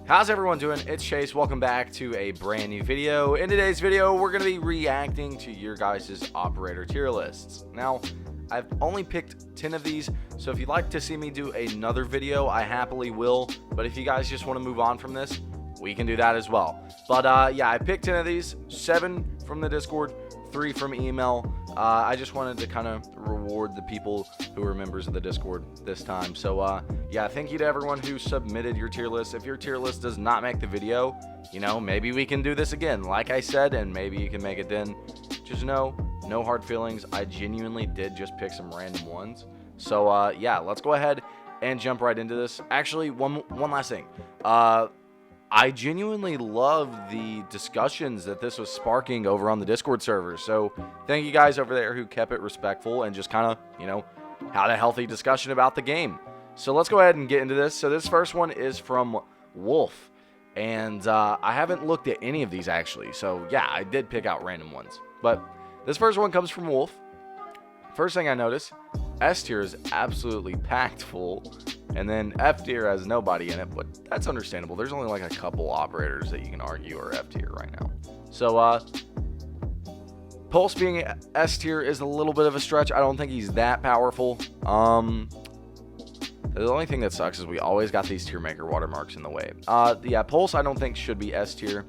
How's everyone doing? It's Chase. Welcome back to a brand new video. In today's video, we're going to be reacting to your guys' operator tier lists. Now, I've only picked 10 of these, so if you'd like to see me do another video, I happily will. But if you guys just want to move on from this, we can do that as well. But yeah, I picked 10 of these, 7 from the Discord, 3 from email. I just wanted to kind of reward the people who are members of the Discord this time. So yeah, thank you to everyone who submitted your tier list. If your tier list does not make the video, you know, maybe we can do this again, like I said, and maybe you can make it then. Just know, no hard feelings. I genuinely did just pick some random ones. So yeah, let's go ahead and jump right into this. Actually, one last thing. I genuinely love the discussions that this was sparking over on the Discord server. So thank you guys over there who kept it respectful and just kind of, you know, had a healthy discussion about the game. So let's go ahead and get into this. So this first one is from Wolf. And I haven't looked at any of these actually. So yeah, I did pick out random ones. But this first one comes from Wolf. First thing I notice, S tier is absolutely packed full. And then F tier has nobody in it, but that's understandable. There's only like a couple operators that you can argue are F tier right now. So Pulse being S tier is a little bit of a stretch. I don't think he's that powerful. The only thing that sucks is we always got these tier maker watermarks in the way. Yeah, Pulse I don't think should be S tier.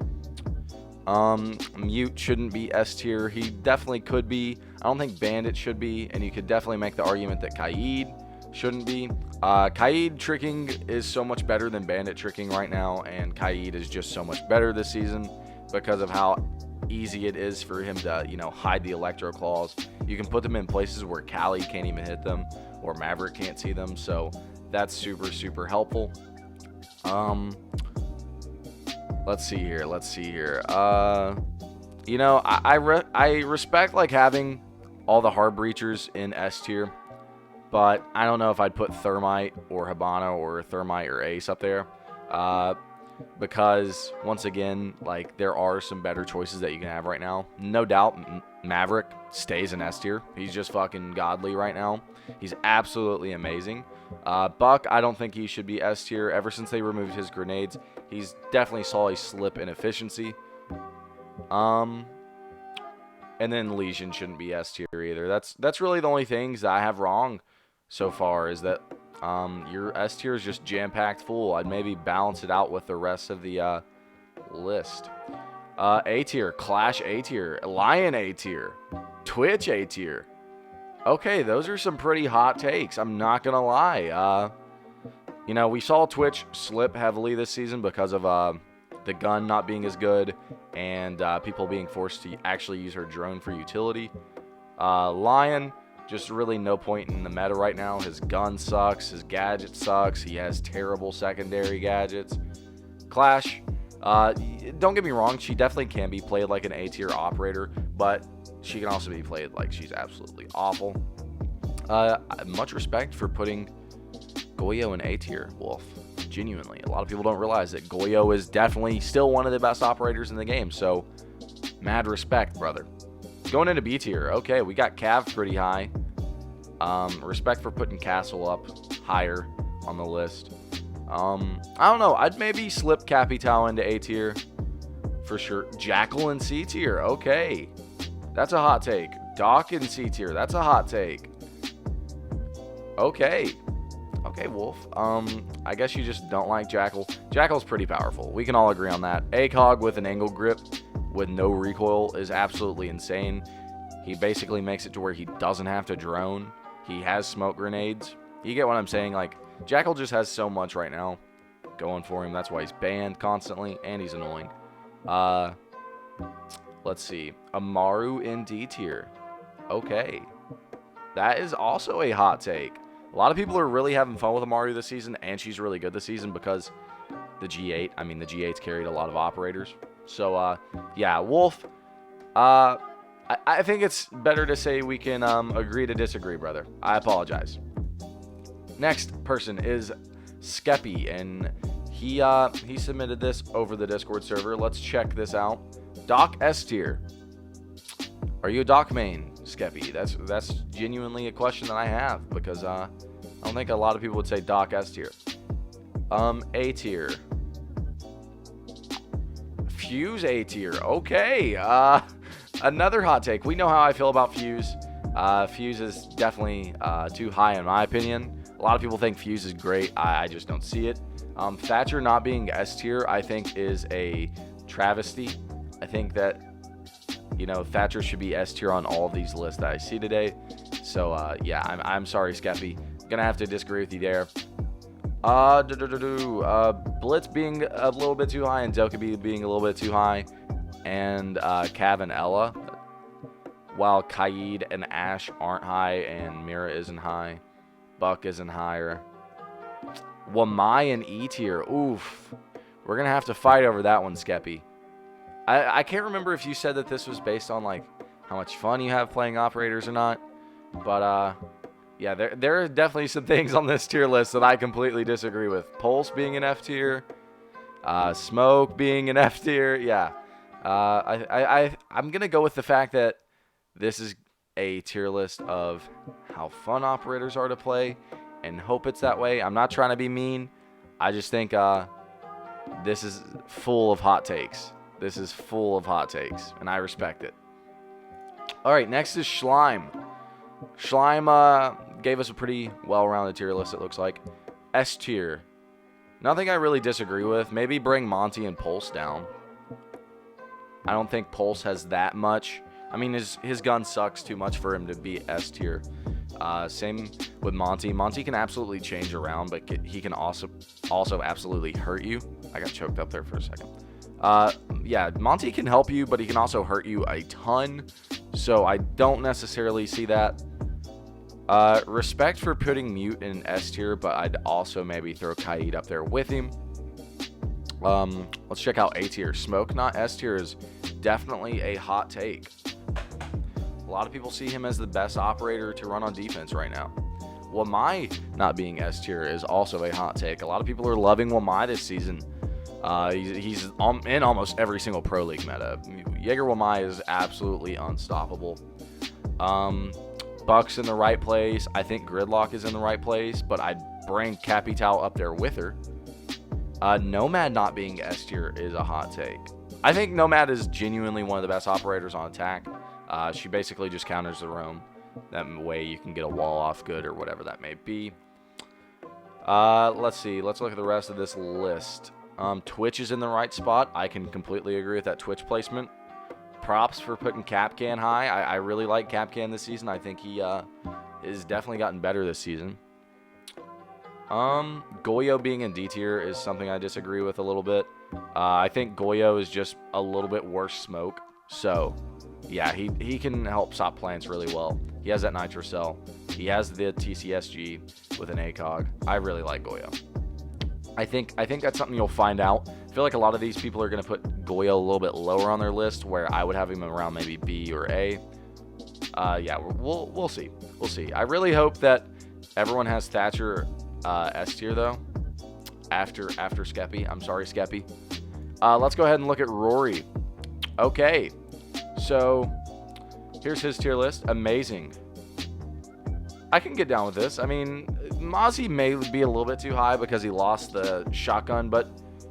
Mute shouldn't be S tier. He definitely could be. I don't think Bandit should be, and you could definitely make the argument that Kaid shouldn't be. Kaid tricking is so much better than Bandit tricking right now, and Kaid is just so much better this season because of how easy it is for him to, you know, hide the Electro Claws. You can put them in places where Callie can't even hit them, or Maverick can't see them, so that's super helpful. Let's see here. You know, I respect like having all the hard breachers in S tier. But I don't know if I'd put Thermite or Habana or Thermite or Ace up there. Because, once again, like, there are some better choices that you can have right now. No doubt, Maverick stays in S tier. He's just fucking godly right now. He's absolutely amazing. Buck, I don't think he should be S tier. Ever since they removed his grenades, he's definitely saw a slip in efficiency. And then Legion shouldn't be S tier either. That's really the only things that I have wrong so far, is that your S tier is just jam-packed full. I'd maybe balance it out with the rest of the list. A tier, Clash A tier, Lion A tier, Twitch A tier. Okay, those are some pretty hot takes. I'm not gonna lie. You know, we saw Twitch slip heavily this season because of the gun not being as good and people being forced to actually use her drone for utility. Lion, just really no point in the meta right now. His gun sucks. His gadget sucks. He has terrible secondary gadgets. Clash, don't get me wrong. She definitely can be played like an A tier operator, but she can also be played like she's absolutely awful. Much respect for putting Goyo in A tier, Wolf. Genuinely. A lot of people don't realize that Goyo is definitely still one of the best operators in the game. So, mad respect, brother. Going into B tier, okay, we got Cav pretty high. Respect for putting Castle up higher on the list. I don't know. I'd maybe slip Capital into A tier for sure. Jackal in C tier, okay. That's a hot take. Doc in C tier, that's a hot take. Okay. Okay, Wolf. I guess you just don't like Jackal. Jackal's pretty powerful. We can all agree on that. ACOG with an angle grip with no recoil is absolutely insane. He basically makes it to where he doesn't have to drone. He has smoke grenades. You get what I'm saying? Like, Jackal just has so much right now going for him. That's why he's banned constantly, and he's annoying. Let's see. Amaru in D tier. Okay. That is also a hot take. A lot of people are really having fun with Amaru this season, and she's really good this season because the G8, I mean, the G8's carried a lot of operators. So, yeah, Wolf, I think it's better to say we can agree to disagree, brother. I apologize. Next person is Skeppy, and he submitted this over the Discord server. Let's check this out. Doc S tier. Are you a Doc main, Skeppy? That's genuinely a question that I have, because I don't think a lot of people would say Doc S tier. A tier. Fuse A tier. Okay. Another hot take. We know how I feel about Fuse. Fuse is definitely too high in my opinion. A lot of people think Fuse is great. I just don't see it. Thatcher not being S tier, I think, is a travesty. I think that, you know, Thatcher should be S tier on all of these lists that I see today. So, yeah, I'm sorry, Skeppy. Gonna have to disagree with you there. Blitz being a little bit too high and Dokkaebi being a little bit too high. And Cav and Ella. While Kaid and Ash aren't high and Mira isn't high. Buck isn't higher. Wamai and E tier. Oof. We're going to have to fight over that one, Skeppy. I can't remember if you said that this was based on, like, how much fun you have playing operators or not. But, yeah, there are definitely some things on this tier list that I completely disagree with. Pulse being an F tier. Smoke being an F tier. Yeah. I'm going to go with the fact that this is a tier list of how fun operators are to play and hope it's that way. I'm not trying to be mean. I just think this is full of hot takes. This is full of hot takes, and I respect it. All right, next is Slime. Slime gave us a pretty well-rounded tier list, it looks like. S tier. Nothing I really disagree with. Maybe bring Monty and Pulse down. I don't think Pulse has that much. I mean, his gun sucks too much for him to be S tier. Same with Monty. Monty can absolutely change around, but he can also absolutely hurt you. I got choked up there for a second. Yeah, Monty can help you, but he can also hurt you a ton. So I don't necessarily see that. Respect for putting Mute in S tier, but I'd also maybe throw Kaid up there with him. Let's check out A tier. Smoke, not S tier, is definitely a hot take. A lot of people see him as the best operator to run on defense right now. Wamai not being S tier is also a hot take. A lot of people are loving Wamai this season. He's in almost every single Pro League meta. Jaeger Wamai is absolutely unstoppable. Buck's in the right place. I think Gridlock is in the right place, but I'd bring Capital up there with her. Nomad not being S tier is a hot take. I think Nomad is genuinely one of the best operators on attack. She basically just counters the roam. That way you can get a wall off good or whatever that may be. Let's see. Let's look at the rest of this list. Twitch is in the right spot. I can completely agree with that Twitch placement. Props for putting Capcan high. I really like Capcan this season. I think he is definitely gotten better this season. Goyo being in D tier is something I disagree with a little bit. I think Goyo is just a little bit worse smoke. So, yeah, he can help stop plants really well. He has that Nitro Cell. He has the TCSG with an ACOG. I really like Goyo. I think that's something you'll find out. I feel like a lot of these people are going to put Goyo a little bit lower on their list, where I would have him around maybe B or A. Yeah, we'll see. We'll see. I really hope that everyone has Thatcher S tier, though, after Skeppy. I'm sorry, Skeppy. Let's go ahead and look at Rory. Okay, so here's his tier list. Amazing. I can get down with this. I mean, Mozzie may be a little bit too high because he lost the shotgun, but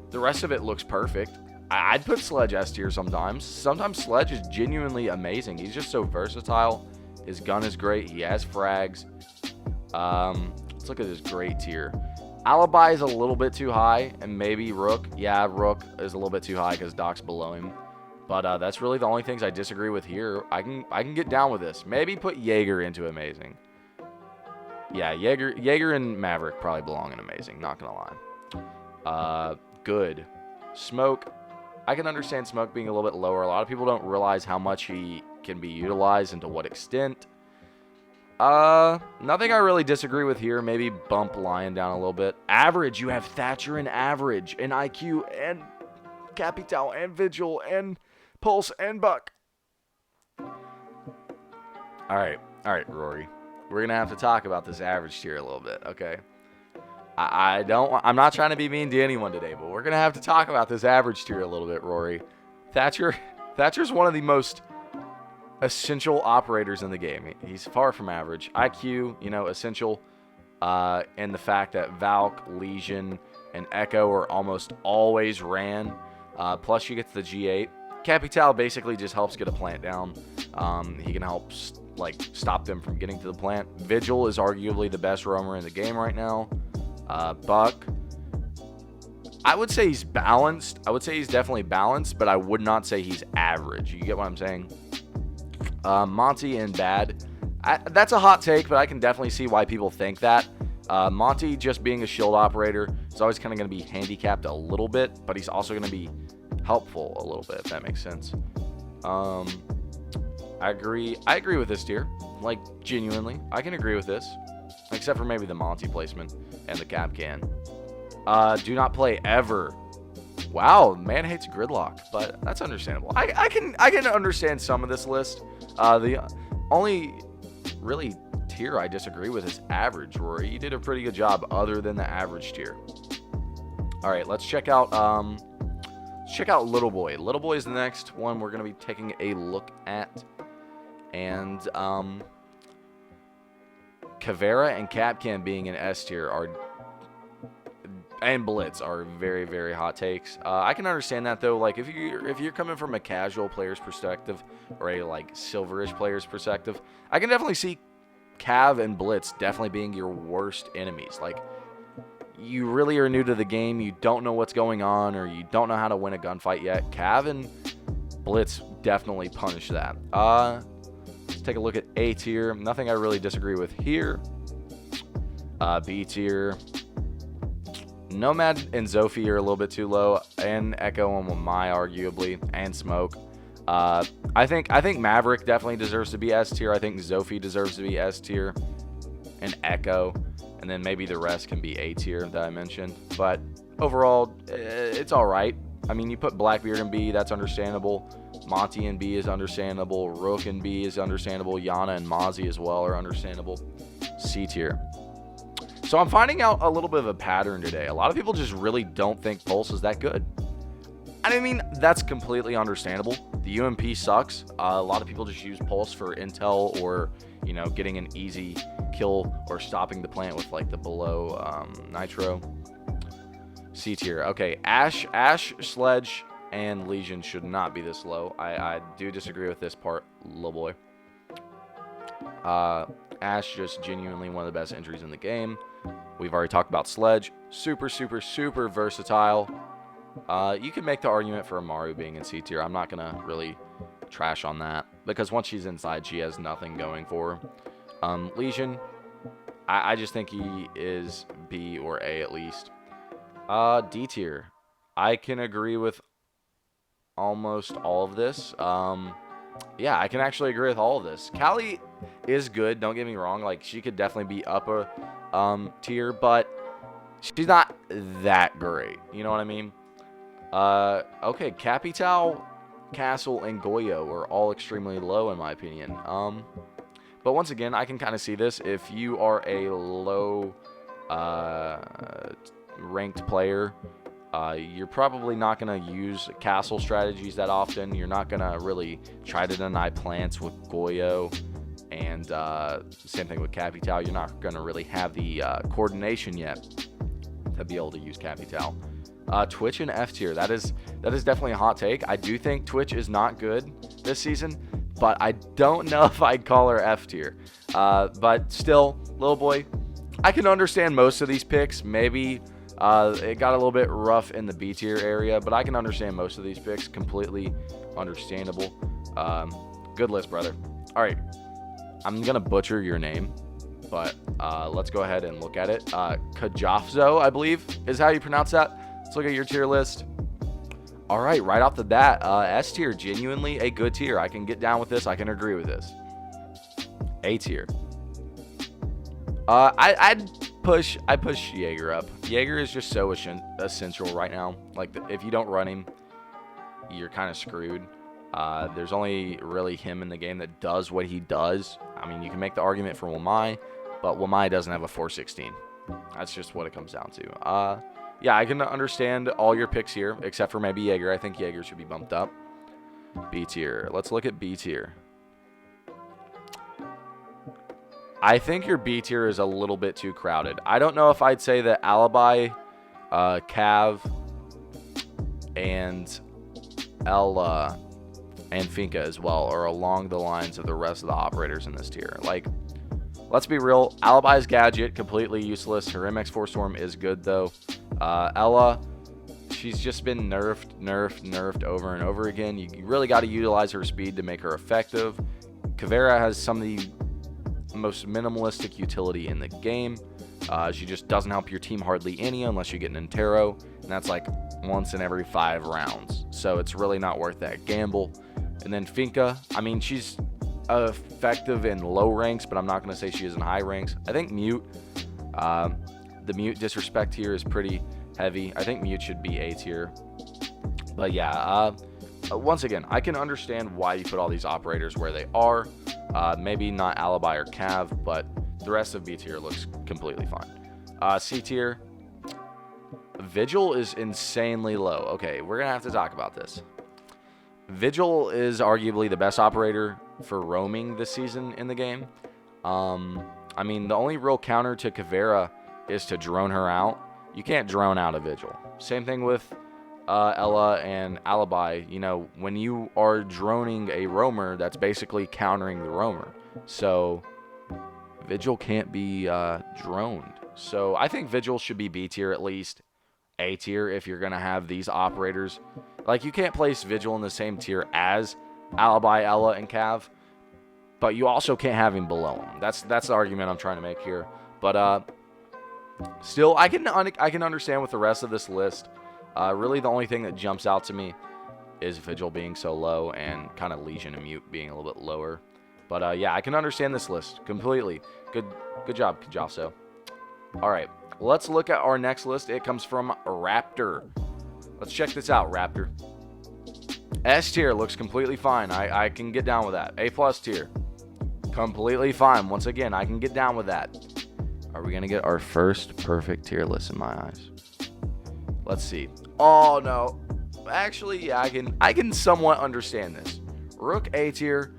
the rest of it looks perfect. I'd put Sledge S tier sometimes. Sometimes Sledge is genuinely amazing. He's just so versatile. His gun is great. He has frags. Let's look at his great tier. Alibi is a little bit too high, and maybe Rook. Yeah, Rook is a little bit too high because Doc's below him. But that's really the only things I disagree with here. I can get down with this. Maybe put Jaeger into amazing. Yeah, Jaeger and Maverick probably belong in amazing. Not gonna lie. Good. Smoke. I can understand Smoke being a little bit lower. A lot of people don't realize how much he can be utilized and to what extent. Nothing I really disagree with here. Maybe bump Lion down a little bit. Average. You have Thatcher and Average and IQ and Capital and Vigil and Pulse and Buck. All right, Rory. We're gonna have to talk about this average tier a little bit, okay? I'm not trying to be mean to anyone today, but we're gonna have to talk about this average tier a little bit, Rory. Thatcher's one of the most essential operators in the game. He's far from average. IQ, essential, and the fact that Valk, Legion, and Echo are almost always ran. Plus, you get the G8. Capital basically just helps get a plant down. He can help stop them from getting to the plant. Vigil is arguably the best roamer in the game right now. Buck, I would say he's balanced. I would say he's definitely balanced, but I would not say he's average. You get what I'm saying? Monty and Bad. That's a hot take, but I can definitely see why people think that. Monty, just being a shield operator, is always kind of going to be handicapped a little bit, but he's also going to be helpful a little bit, if that makes sense. I agree with this tier. Like, genuinely, I can agree with this. Except for maybe the Monty placement and the cap can. Do not play ever. Wow, man hates gridlock, but that's understandable. I can understand some of this list. The only really tier I disagree with is average, Rory. You did a pretty good job other than the average tier. All right, let's check out Little Boy. Little Boy is the next one we're going to be taking a look at. And Kavera and Capcan being an S tier and Blitz are very, very hot takes. I can understand that though. Like if you're coming from a casual player's perspective or a like silverish player's perspective, I can definitely see Cav and Blitz definitely being your worst enemies. Like you really are new to the game, you don't know what's going on, or you don't know how to win a gunfight yet. Cav and Blitz definitely punish that. Let's take a look at A tier. Nothing I really disagree with here. B tier. Nomad and Zophie are a little bit too low, and Echo and Wamai arguably, and Smoke. I think Maverick definitely deserves to be S tier. I think Zophie deserves to be S tier, and Echo, and then maybe the rest can be A tier that I mentioned. But overall, it's all right. I mean, you put Blackbeard in B, that's understandable. Monty in B is understandable. Rook in B is understandable. Yana and Mozzie as well are understandable. C tier. So I'm finding out a little bit of a pattern today. A lot of people just really don't think Pulse is that good. I mean, that's completely understandable. The UMP sucks. A lot of people just use Pulse for intel or, you know, getting an easy kill or stopping the plant with like the below nitro. C tier. Okay, Ash, Sledge, and Legion should not be this low. I do disagree with this part, little boy. Ash, just genuinely one of the best entries in the game. We've already talked about Sledge. Super, super, super versatile. You can make the argument for Amaru being in C tier. I'm not going to really trash on that, because once she's inside, she has nothing going for her. Legion, I just think he is B or A at least. D tier. I can agree with almost all of this. Yeah, I can actually agree with all of this. Callie is good, don't get me wrong. Like, she could definitely be up a tier, but she's not that great. You know what I mean? Okay, Capital, Castle, and Goyo are all extremely low in my opinion. But once again, I can kind of see this. If you are a low ranked player, you're probably not going to use castle strategies that often. You're not going to really try to deny plants with Goyo. And same thing with Capital. You're not going to really have the coordination yet to be able to use Capital. Twitch and F tier. That is definitely a hot take. I do think Twitch is not good this season, but I don't know if I'd call her F tier. But still, little boy, I can understand most of these picks. Maybe it got a little bit rough in the B tier area, but I can understand most of these picks. Completely understandable. Good list, brother. All right. I'm going to butcher your name, but let's go ahead and look at it. Cajonzo, I believe, is how you pronounce that. Let's look at your tier list. All right, right off the bat, S tier, genuinely a good tier. I can get down with this. I can agree with this. A tier. I push Jaeger up. Jaeger is just so essential right now. Like, if you don't run him, you're kind of screwed. There's only really him in the game that does what he does. I mean, you can make the argument for Wamai, but Wamai doesn't have a 416. That's just what it comes down to. Yeah, I can understand all your picks here, except for maybe Jaeger. I think Jaeger should be bumped up. B tier. Let's look at B tier. I think your B tier is a little bit too crowded. I don't know if I'd say that Alibi, Cav, and Ella, and Finka as well are along the lines of the rest of the operators in this tier. Like, let's be real, Alibi's gadget, completely useless. Her MX4 Storm is good, though. Ella, she's just been nerfed over and over again. You really got to utilize her speed to make her effective. Caveira has some of the most minimalistic utility in the game. She just doesn't help your team hardly any unless you get an Intero, and that's like once in every 5 rounds. So it's really not worth that gamble. And then Finka, I mean, she's effective in low ranks, but I'm not going to say she is in high ranks. I think Mute, the Mute disrespect here is pretty heavy. I think Mute should be A tier. But yeah, once again, I can understand why you put all these operators where they are. Maybe not Alibi or Cav, but the rest of B tier looks completely fine. C tier, Vigil is insanely low. Okay, we're going to have to talk about this. Vigil is arguably the best operator for roaming this season in the game. I mean, the only real counter to Caveira is to drone her out. You can't drone out a Vigil. Same thing with Ella and Alibi. You know, when you are droning a roamer, that's basically countering the roamer. So Vigil can't be droned. So I think Vigil should be B tier at least. A tier if you're going to have these operators. Like, you can't place Vigil in the same tier as Alibi, Ella, and Cav, but you also can't have him below him. That's the argument I'm trying to make here. But still, I can understand with the rest of this list. Really, the only thing that jumps out to me is Vigil being so low and kind of Legion and Mute being a little bit lower. But yeah, I can understand this list completely. Good job, Cajonzo. All right, let's look at our next list. It comes from Raptor. Let's check this out, Raptor. S tier looks completely fine. I can get down with that. A+ tier, completely fine. Once again, I can get down with that. Are we going to get our first perfect tier list in my eyes? Let's see. Oh, no. Actually, yeah, I can somewhat understand this. Rook A tier,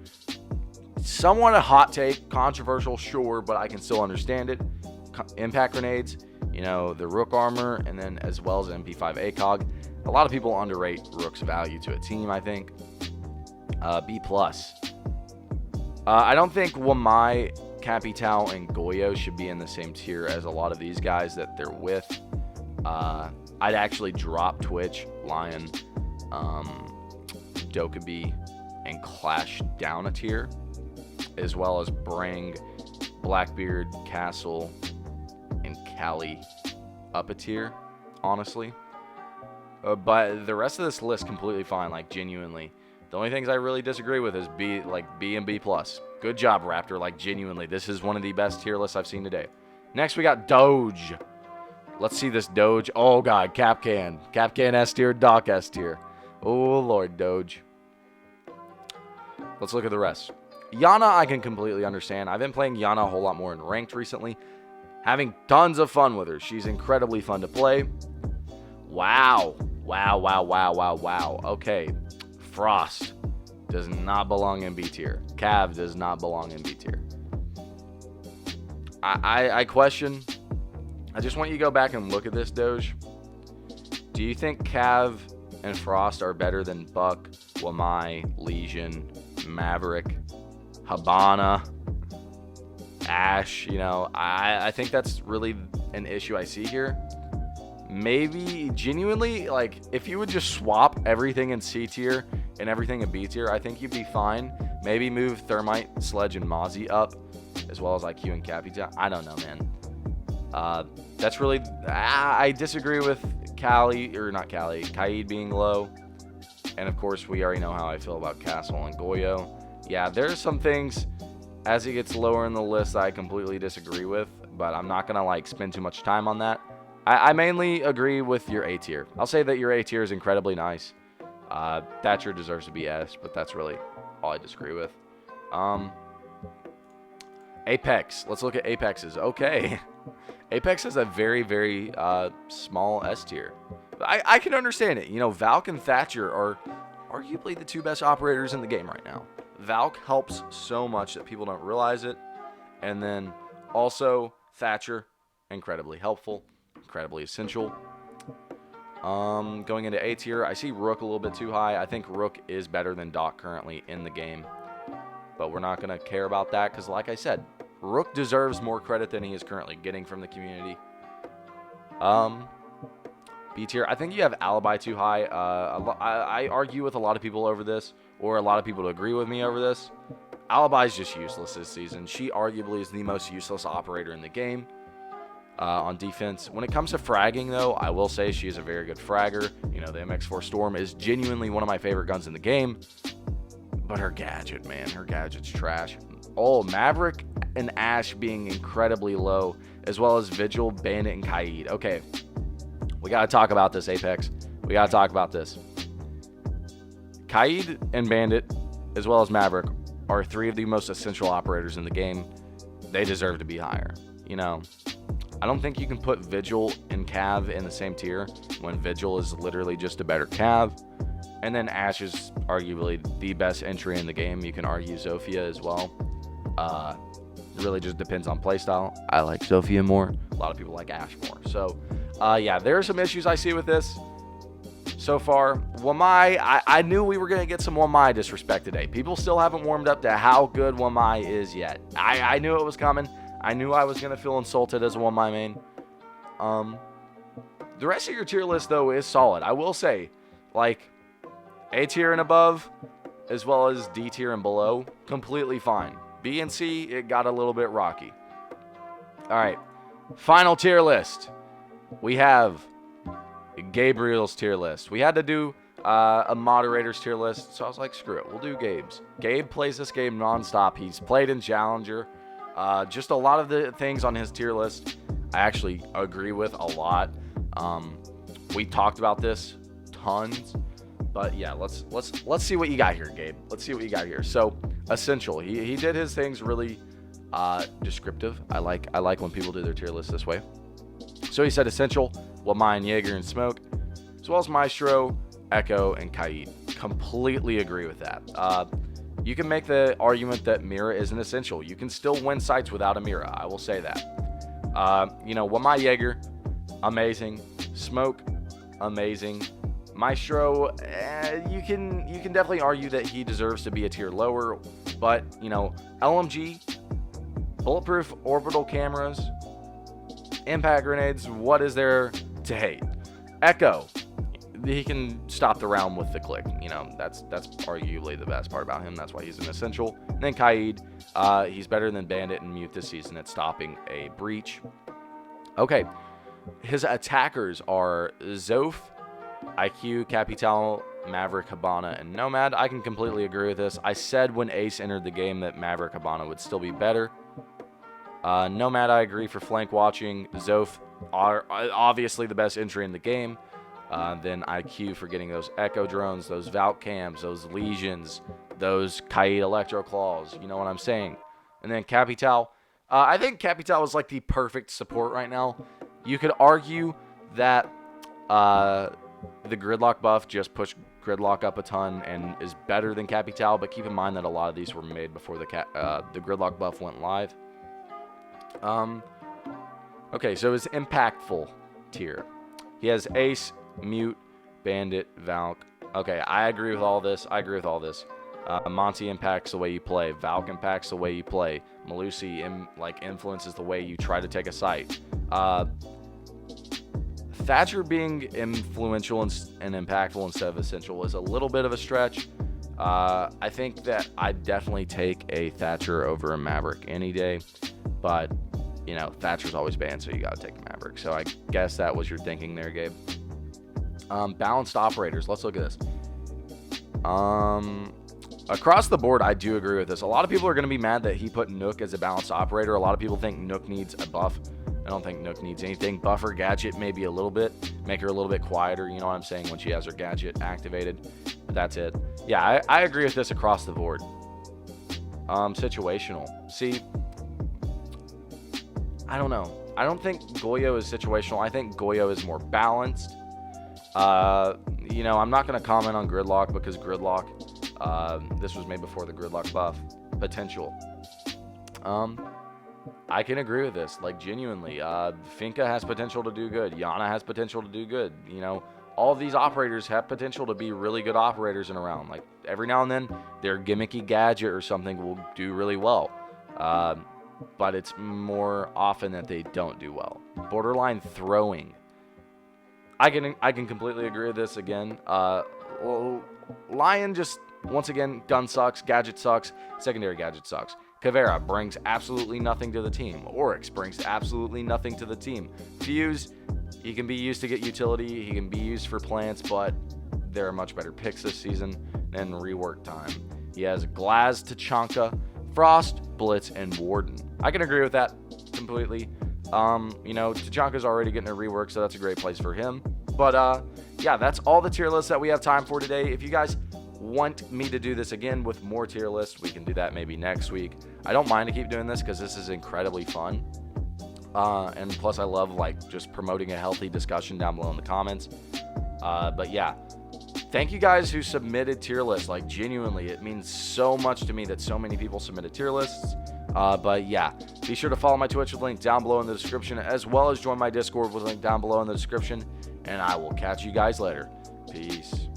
somewhat a hot take, controversial, sure, but I can still understand it. Impact grenades, you know, the Rook armor, and then as well as MP5 ACOG. A lot of people underrate Rook's value to a team, I think. B+. I don't think Wamai, Capital, and Goyo should be in the same tier as a lot of these guys that they're with. I'd actually drop Twitch, Lion, Dokkaebi, and Clash down a tier, as well as bring Blackbeard, Castle, and Cali up a tier, honestly. But the rest of this list completely fine, like genuinely. The only things I really disagree with is B and B+. Good job, Raptor, like genuinely. This is one of the best tier lists I've seen today. Next, we got Doge. Let's see this Doge. Oh, God, Capcan. Capcan S tier, Doc S tier. Oh, Lord, Doge. Let's look at the rest. Yana, I can completely understand. I've been playing Yana a whole lot more in ranked recently. Having tons of fun with her. She's incredibly fun to play. Wow. Okay. Frost does not belong in B tier. Cav does not belong in B tier. I question. I just want you to go back and look at this, Doge. Do you think Cav and Frost are better than Buck, Wamai, Legion, Maverick, Habana, Ash? You know, I think that's really an issue I see here. Maybe genuinely, like, if you would just swap everything in C tier and everything in B tier, I think you'd be fine. Maybe move Thermite, Sledge, and Mozzie up, as well as IQ and Capitan. I don't know, man. That's really... I disagree with Kaid being low. And, of course, we already know how I feel about Castle and Goyo. Yeah, there's some things as he gets lower in the list I completely disagree with, but I'm not going to, like, spend too much time on that. I mainly agree with your A tier. I'll say that your A tier is incredibly nice. Thatcher deserves to be S, but that's really all I disagree with. Apex. Let's look at Apex's. Okay. Apex has a very, very small S tier. I can understand it. You know, Valk and Thatcher are arguably the two best operators in the game right now. Valk helps so much that people don't realize it. And then also Thatcher, incredibly helpful, incredibly essential. Going into A tier, I see Rook a little bit too high. I think Rook is better than Doc currently in the game. But we're not going to care about that because, like I said, Rook deserves more credit than he is currently getting from the community. B tier, I think you have Alibi too high. I argue with a lot of people over this, or a lot of people agree with me over this. Alibi is just useless this season. She arguably is the most useless operator in the game on defense. When it comes to fragging, though, I will say she is a very good fragger. You know, the MX4 Storm is genuinely one of my favorite guns in the game. But her gadget, man, her gadget's trash. Oh, Maverick and Ash being incredibly low, as well as Vigil, Bandit, and Kaid. Okay, we got to talk about this, Apex. We got to talk about this. Kaid and Bandit, as well as Maverick, are three of the most essential operators in the game. They deserve to be higher. You know, I don't think you can put Vigil and Cav in the same tier when Vigil is literally just a better Cav. And then Ash is arguably the best entry in the game. You can argue Zofia as well. Really just depends on playstyle. I like Zofia more. A lot of people like Ash more. So, yeah, there are some issues I see with this so far. Wamai, I knew we were going to get some Wamai disrespect today. People still haven't warmed up to how good Wamai is yet. I knew it was coming. I knew I was going to feel insulted as a Wamai main. The rest of your tier list, though, is solid. I will say, like, A tier and above, as well as D tier and below, completely fine. B and C, it got a little bit rocky. All right, final tier list. We have Gabriel's tier list. We had to do a moderator's tier list, so I was like, screw it, we'll do Gabe's. Gabe plays this game nonstop. He's played in Challenger. Just a lot of the things on his tier list I actually agree with a lot. We talked about this tons. But yeah, let's see what you got here, Gabe. Let's see what you got here. So, essential. He did his things really descriptive. I like when people do their tier list this way. So he said essential, Wamai, Jaeger, and Smoke, as well as Maestro, Echo, and Kaid. Completely agree with that. You can make the argument that Mira isn't essential. You can still win sites without a Mira. I will say that. You know, Wamai, Jaeger, amazing. Smoke, amazing. Maestro, you can definitely argue that he deserves to be a tier lower, but, you know, LMG, bulletproof orbital cameras, impact grenades, what is there to hate? Echo, he can stop the round with the click. You know, that's arguably the best part about him. That's why he's an essential. And then Kaid, he's better than Bandit and Mute this season at stopping a breach. Okay, his attackers are Zof, IQ, Capital, Maverick, Habana, and Nomad. I can completely agree with this. I said when Ace entered the game that Maverick, Habana would still be better. Nomad, I agree for flank watching. Zof are obviously the best entry in the game. Then IQ for getting those Echo drones, those Valk cams, those Legions, those Kaid Electro Claws. You know what I'm saying? And then Capital. I think Capital is like the perfect support right now. You could argue that the Gridlock buff just pushed Gridlock up a ton and is better than Capital, but keep in mind that a lot of these were made before the Gridlock buff went live. Okay, so his impactful tier. He has Ace, Mute, Bandit, Valk. Okay, I agree with all this. Monty impacts the way you play. Valk impacts the way you play. Malusi influences the way you try to take a site. Thatcher being influential and impactful instead of essential is a little bit of a stretch. I think that I'd definitely take a Thatcher over a Maverick any day. But, you know, Thatcher's always banned, so you got to take the Maverick. So I guess that was your thinking there, Gabe. Balanced operators. Let's look at this. Across the board, I do agree with this. A lot of people are going to be mad that he put Nook as a balanced operator. A lot of people think Nook needs a buff. I don't think Nook needs anything. Buff her gadget maybe a little bit. Make her a little bit quieter, you know what I'm saying, when she has her gadget activated. But that's it. Yeah, I agree with this across the board. Situational. See, I don't know. I don't think Goyo is situational. I think Goyo is more balanced. You know, I'm not going to comment on Gridlock because Gridlock, this was made before the Gridlock buff. Potential. I can agree with this, like, genuinely. Finka has potential to do good. Yana has potential to do good. You know, all of these operators have potential to be really good operators in a round. Like, every now and then, their gimmicky gadget or something will do really well. But it's more often that they don't do well. Borderline throwing. I can completely agree with this again. Well, Lion just, once again, gun sucks, gadget sucks, secondary gadget sucks. Caveira brings absolutely nothing to the team. Oryx brings absolutely nothing to the team. Fuse, he can be used to get utility, he can be used for plants, but there are much better picks this season than rework time. He has Glaz, Tachanka, Frost, Blitz, and Warden. I can agree with that completely. You know, Tachanka's already getting a rework, so that's a great place for him. But, yeah, that's all the tier lists that we have time for today. If you guys want me to do this again with more tier lists, we can do that maybe next week. I don't mind to keep doing this because this is incredibly fun. And plus I love like just promoting a healthy discussion down below in the comments. But yeah, thank you guys who submitted tier lists. Like, genuinely, it means so much to me that so many people submitted tier lists. But yeah, be sure to follow my Twitch with link down below in the description, as well as join my Discord with link down below in the description. And I will catch you guys later. Peace.